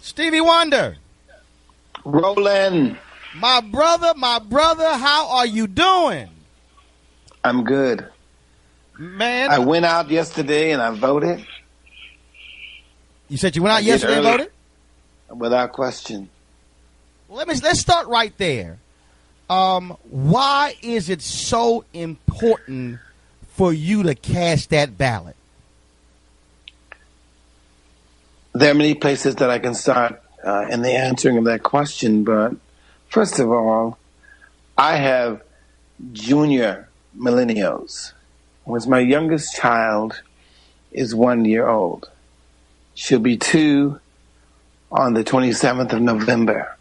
Stevie Wonder. Roland. My brother, how are you doing? I'm good. Man. I went out yesterday and I voted. You said you went out yesterday and voted? Without question. Let's start right there. Why is it so important for you to cast that ballot? There are many places that I can start in the answering of that question, but first of all, I have junior millennials. Once my youngest child is 1 year old. She'll be 2 on the 27th of November.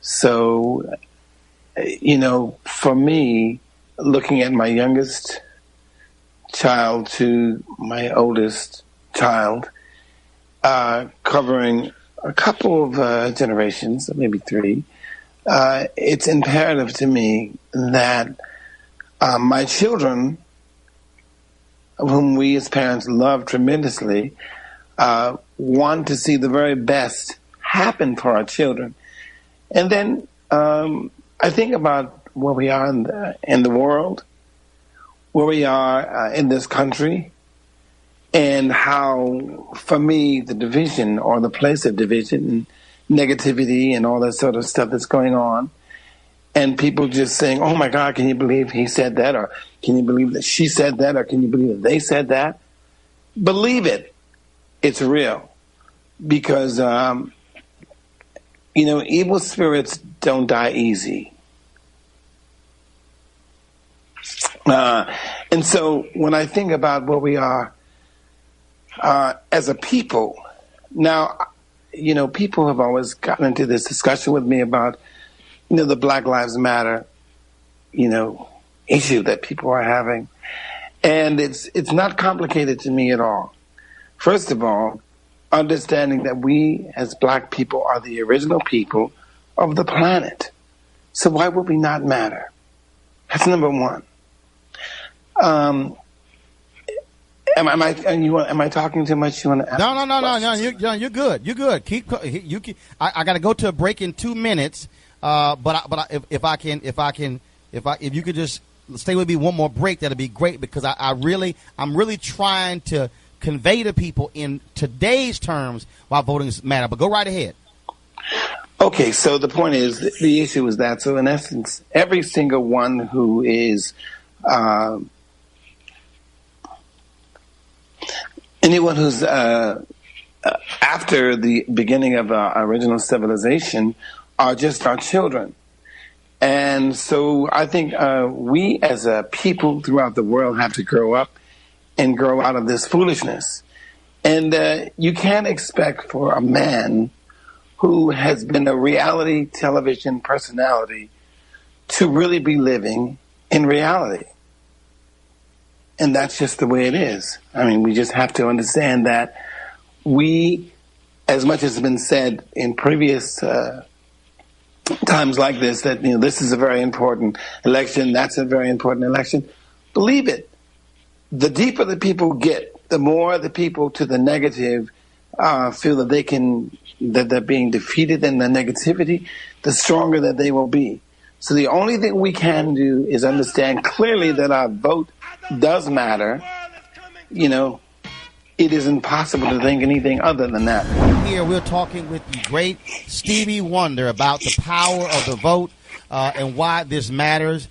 So, for me, looking at my youngest child to my oldest child, covering a couple of generations, maybe 3, it's imperative to me that my children, whom we as parents love tremendously, want to see the very best happen for our children. And then I think about where we are in the world, where we are in this country, and how, for me, the division or the place of division and negativity and all that sort of stuff that's going on, and people just saying, oh, my God, can you believe he said that? Or can you believe that she said that? Or can you believe that they said that? Believe it. It's real. Because, evil spirits don't die easy. And so when I think about where we are as a people, now, people have always gotten into this discussion with me about, the Black Lives Matter, issue that people are having. And it's not complicated to me at all. First of all, understanding that we as black people are the original people of the planet. So why would we not matter? That's number one. Am I talking too much? You want to ask No. You're good. You're good. Keep. I got to go to a break in 2 minutes. But if you could just stay with me one more break, that'd be great, because I'm really trying to convey to people in today's terms why voting matter. But go right ahead. Okay, so the point is, the issue is that, so in essence, every single one who is anyone who's after the beginning of our original civilization are just our children. And so I think we as a people throughout the world have to grow up and grow out of this foolishness. And you can't expect for a man who has been a reality television personality to really be living in reality. And that's just the way it is. I mean, we just have to understand that we, as much as has been said in previous times like this, that this is a very important election, that's a very important election. Believe it. The deeper the people get, the more the people to the negative feel that they're being defeated in the negativity, the stronger that they will be. So the only thing we can do is understand clearly that our vote does matter. It is impossible to think anything other than that. Here we're talking with the great Stevie Wonder about the power of the vote and why this matters.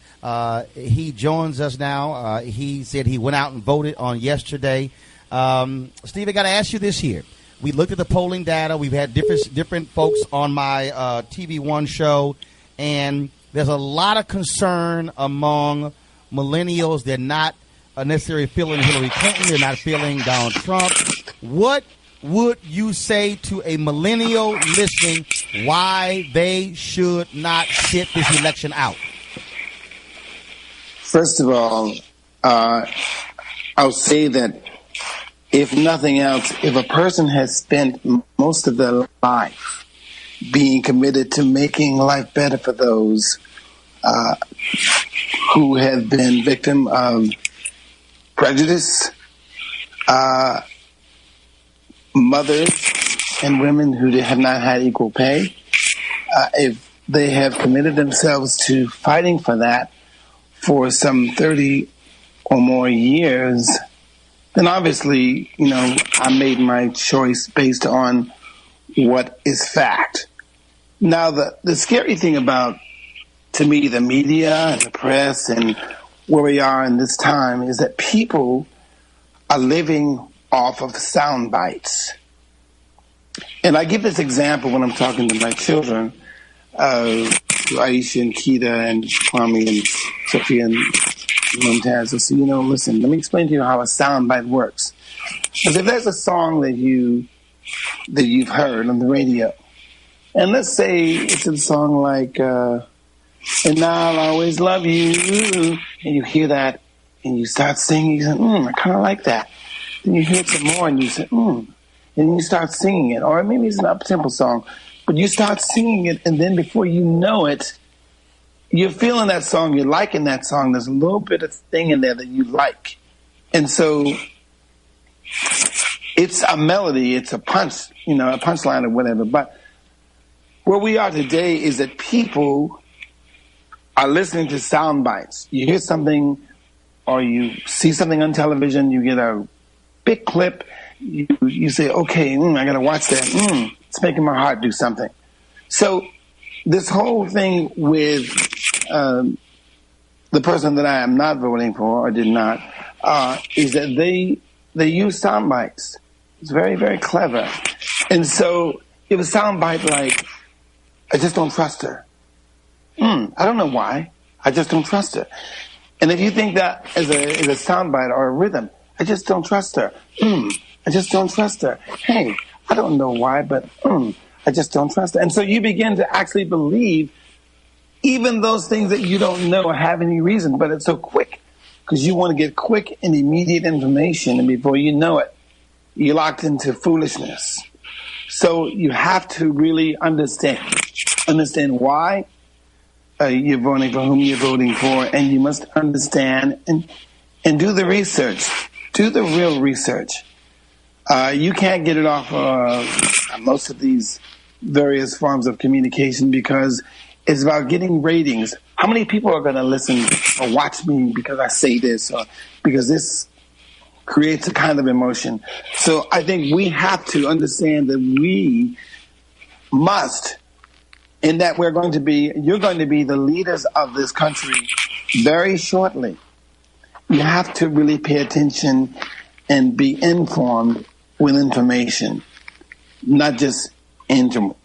He joins us now. He said he went out and voted on yesterday. Steve, I got to ask you this here. We looked at the polling data. We've had different folks on my TV One show, and there's a lot of concern among millennials. They're not necessarily feeling Hillary Clinton. They're not feeling Donald Trump. What would you say to a millennial listening why they should not sit this election out? First of all, I'll say that if nothing else, if a person has spent most of their life being committed to making life better for those who have been victim of prejudice, mothers and women who have not had equal pay, if they have committed themselves to fighting for that for some 30 or more years, then obviously, I made my choice based on what is fact. Now, the scary thing about, to me, the media and the press and where we are in this time is that people are living off of sound bites. And I give this example when I'm talking to my children, to Aisha and Keita and Kwame and Sophia and Montaz. I say, listen, let me explain to you how a sound bite works. Because if there's a song that you've heard on the radio, and let's say it's a song like, and I'll always love you, and you hear that, and you start singing, you say, I kind of like that. Then you hear it some more, and you say, and you start singing it. Or maybe it's an up-tempo song, but you start singing it, and then before you know it, you're feeling that song, you're liking that song, there's a little bit of thing in there that you like. And so it's a melody, it's a punch, a punchline or whatever. But where we are today is that people are listening to sound bites. You hear something or you see something on television, you get a big clip, you say, okay, I got to watch that. It's making my heart do something. So this whole thing with the person that I am not voting for or did not, is that they use sound bites. It's very, very clever. And so it was sound bite like, I just don't trust her. I don't know why. I just don't trust her. And if you think that as a sound bite or a rhythm, I just don't trust her. I just don't trust her. Hey, I don't know why, but I just don't trust her. And so you begin to actually believe even those things that you don't know or have any reason, but it's so quick because you want to get quick and immediate information, and before you know it, you're locked into foolishness. So you have to really understand why you're voting for whom you're voting for, and you must understand and do the research. Do the real research. You can't get it off most of these various forms of communication because it's about getting ratings. How many people are going to listen or watch me because I say this or because this creates a kind of emotion? So I think we have to understand that we must, in that you're going to be the leaders of this country very shortly. You have to really pay attention and be informed with information, not just entertainment.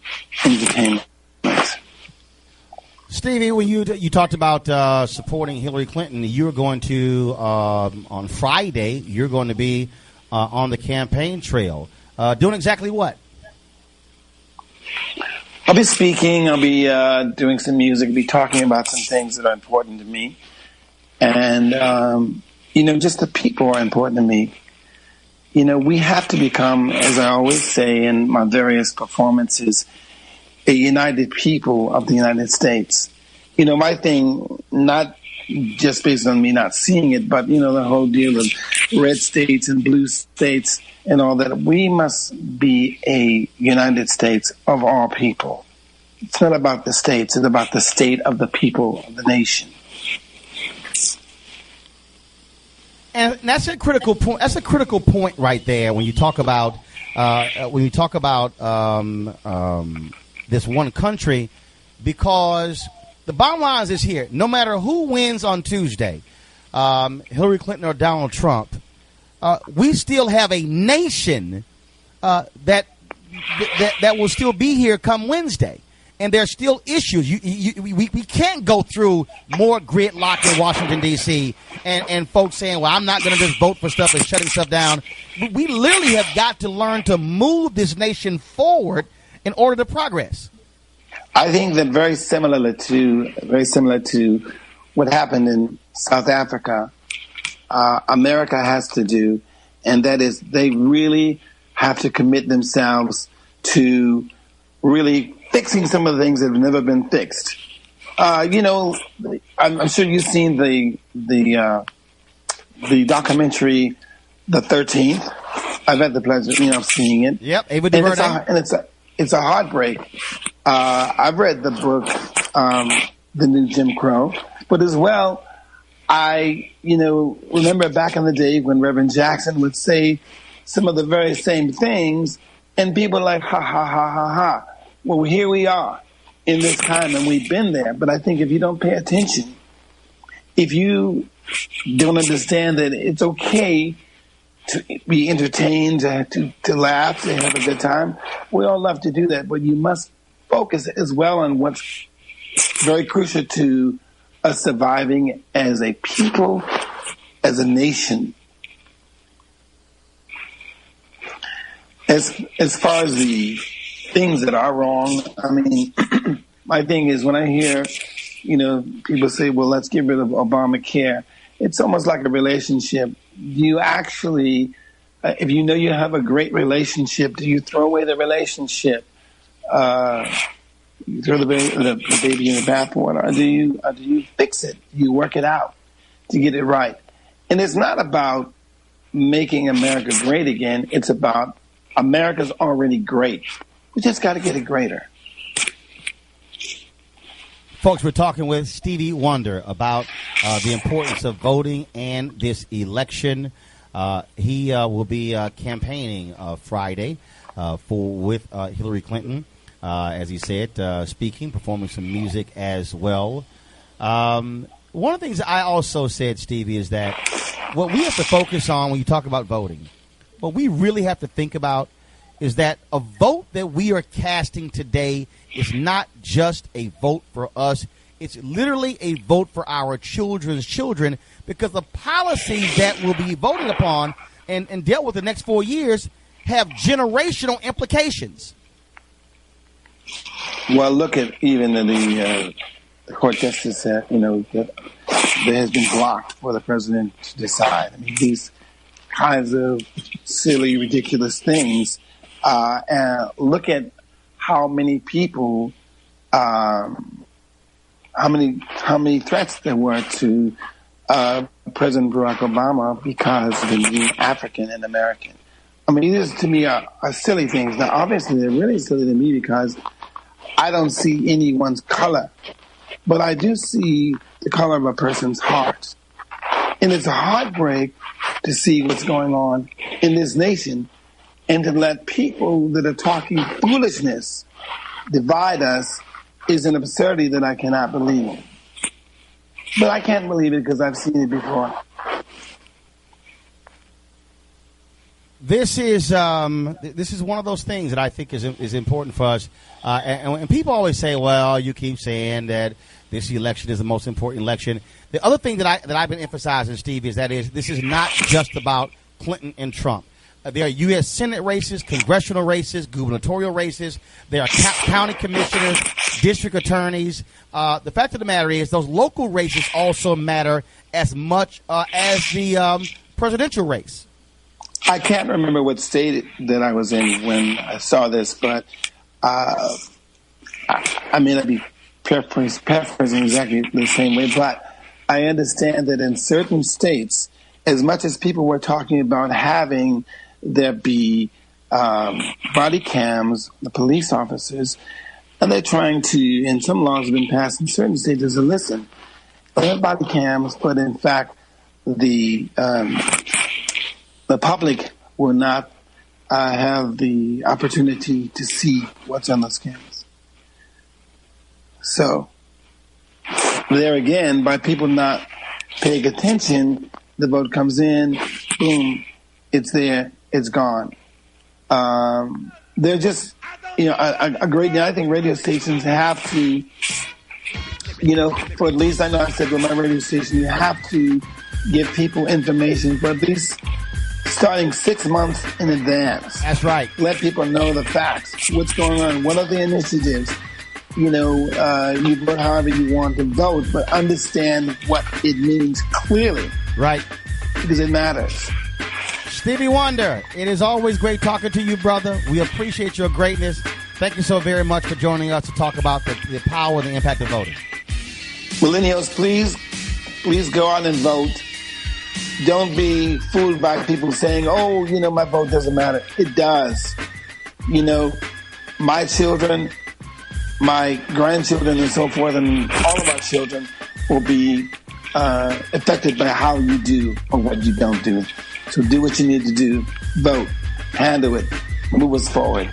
Stevie, when you talked about supporting Hillary Clinton, you're going to, on Friday, you're going to be on the campaign trail. Doing exactly what? I'll be speaking. I'll be doing some music. I'll be talking about some things that are important to me. And, just the people are important to me. We have to become, as I always say in my various performances, a united people of the United States. My thing, not just based on me not seeing it, but, the whole deal of red states and blue states and all that. We must be a United States of all people. It's not about the states. It's about the state of the people of the nation. And that's a critical point. That's a critical point right there when you talk about this one country, because the bottom line is here: no matter who wins on Tuesday, Hillary Clinton or Donald Trump, we still have a nation that will still be here come Wednesday. And there's still issues. We can't go through more gridlock in Washington, D.C. and folks saying, well, I'm not going to just vote for stuff and shutting stuff down. We literally have got to learn to move this nation forward in order to progress. I think that very similar to what happened in South Africa, America has to do, and that is they really have to commit themselves to really fixing some of the things that have never been fixed. I'm sure you've seen the documentary, The 13th. I've had the pleasure, of seeing it. Yep, Ava and it's a heartbreak. I've read the book, The New Jim Crow, but as well, I, remember back in the day when Reverend Jackson would say some of the very same things, and people are like, ha, ha, ha, ha, ha. Well, here we are in this time, and we've been there. But I think if you don't pay attention, if you don't understand that it's okay to be entertained, to laugh, to have a good time, we all love to do that. But you must focus as well on what's very crucial to us surviving as a people, as a nation. As far as the things that are wrong, I mean, my thing is when I hear, people say, well, let's get rid of Obamacare, it's almost like a relationship. Do you actually, if you know you have a great relationship, do you throw away the relationship? You throw the baby in the bathwater, or do you fix it? Do you work it out to get it right? And it's not about making America great again. It's about America's already great. We just got to get it greater. Folks, we're talking with Stevie Wonder about the importance of voting and this election. He will be campaigning Friday with Hillary Clinton, as he said, speaking, performing some music as well. One of the things I also said, Stevie, is that what we have to focus on when you talk about voting, what we really have to think about is that a vote that we are casting today is not just a vote for us. It's literally a vote for our children's children, because the policies that will be voted upon and dealt with the next 4 years have generational implications. Well, look at even the court justice that, that has been blocked for the president to decide. I mean, these kinds of silly, ridiculous things. And look at how many people, how many threats there were to President Barack Obama because of him being African and American. I mean, these to me are silly things. Now, obviously, they're really silly to me because I don't see anyone's color, but I do see the color of a person's heart. And it's a heartbreak to see what's going on in this nation, and to let people that are talking foolishness divide us is an absurdity that I cannot believe. But I can't believe it because I've seen it before. This is one of those things that I think is important for us. And people always say, well, you keep saying that this election is the most important election. The other thing that I've been emphasizing, Steve, is this is not just about Clinton and Trump. There are U.S. Senate races, congressional races, gubernatorial races. There are county commissioners, district attorneys. The fact of the matter is those local races also matter as much as the presidential race. I can't remember what state that I was in when I saw this, but I may not be paraphrasing exactly the same way, but I understand that in certain states, as much as people were talking about having there be body cams, the police officers, and they're trying to, and some laws have been passed in certain states, to listen, they have body cams, but in fact, the public will not have the opportunity to see what's on those cameras. So, there again, by people not paying attention, the vote comes in, boom, it's there, it's gone. They're just, a great deal. I think radio stations have to, for at least I know I said with my radio station, you have to give people information for at least starting 6 months in advance. That's right. Let people know the facts. What's going on? What are the initiatives? You vote however you want to vote, but understand what it means clearly. Right. Because it matters. Stevie Wonder, it is always great talking to you, brother. We appreciate your greatness. Thank you so very much for joining us to talk about the power and the impact of voting. Millennials, please go out and vote. Don't be fooled by people saying, oh, my vote doesn't matter. It does. My children, my grandchildren and so forth, and all of our children will be affected by how you do or what you don't do. So do what you need to do. Vote. Handle it. Move us forward.